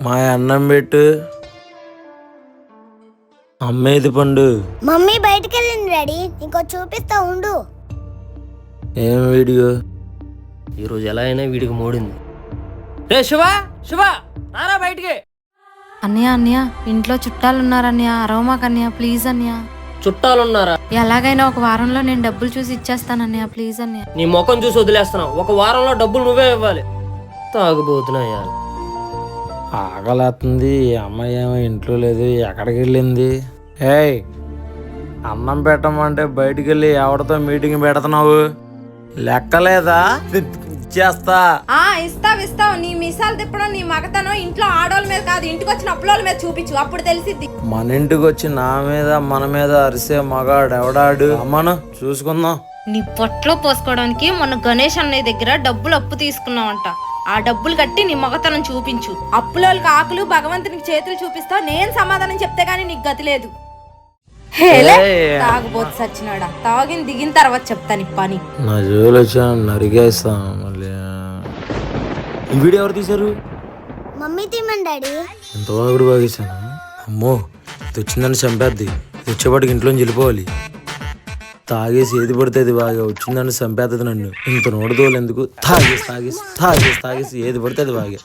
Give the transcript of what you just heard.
మా అన్నం పెట్టు. అమ్మేది పండు. మమ్మీ బయటికి వెళ్ళింది డాడీ, ఇంకో చూపిస్తా ఉండు. ఏం వీడియో? ఈరోజు ఎలా అయినా వీడికి మూడింది. రే శివా, శివా రారా బయటికి. అన్నయ్య అన్నయ్య, ఇంట్లో చుట్టాలు ఉన్నారన్నయ్య, అరవమాక అన్నయ్య, ప్లీజ్ అన్నయ్య. చుట్టాలున్నారా? ఎలాగైనా ఒక వారంలో నేను డబ్బులు చూసి ఇచ్చేస్తానన్నయ్య, ప్లీజ్ అన్నయ్య. నీ ముఖం చూసి వదిలేస్తున్నావు. ఒక వారంలో డబ్బులు నువ్వే ఇవ్వాలి. తాగుబోతున్నాయా? ఆకలేస్తుంది. అమ్మాయి ఏమో ఇంట్లో లేదు, ఎక్కడికి వెళ్ళింది? ఏయ్, అన్నం పెట్టమంటే బయటికి వెళ్ళి ఎవరితో మీటింగ్ పెడుతున్నావు? లెక్కలేదా? ఇచ్చేస్తా. ఇస్తావు. నీ మిసాలు తిప్పడం నీ మగతనం ఇంట్లో ఆడోళ్ళ మీద కాదు, ఇంటికి వచ్చిన అప్పులోళ్ళ మీద చూపించు, అప్పుడు తెలిసిద్ది. మన ఇంటికి వచ్చి నా మీద మన మీద అరిసే మగాడు ఎవడాడు? అమ్మను చూసుకుందాం. నీ పొట్లో పోసుకోవడానికి మొన్న గణేష్ అన్నయ్య దగ్గర డబ్బులు అప్పు తీసుకున్నావంట. ఆ డబ్బులు కట్టి నీ మగతనం చూపించు. అప్పులోళ్ళకి ఆకులు, భగవంతునికి చేతులు చూపిస్తావు. నేను సమాధానం చెప్తే గానీ నీకు గతి లేదు. తాగుబోతు సచ్చినాడా, తాగిన దిగిన తర్వాత చెప్తాను ఈ పని. నా జోలు వచ్చా నరికేస్తా మళ్ళీ. ఈ వీడియో ఎవరు తీశారు? మమ్మీ తీమని డాడీ. ఎంత బాగుడు బాగేశాను. అమ్మో, ఇది వచ్చిందని చంపేద్ది. వచ్చేపాటికి ఇంట్లోంచి వెళ్ళిపోవాలి. తాగేసి ఏది పడితే అది బాగా వచ్చిందని చంపేస్తుంది నన్ను. ఇంత నోడుదోలు ఎందుకు? తాగేసి ఏది పడితే అది బాగా.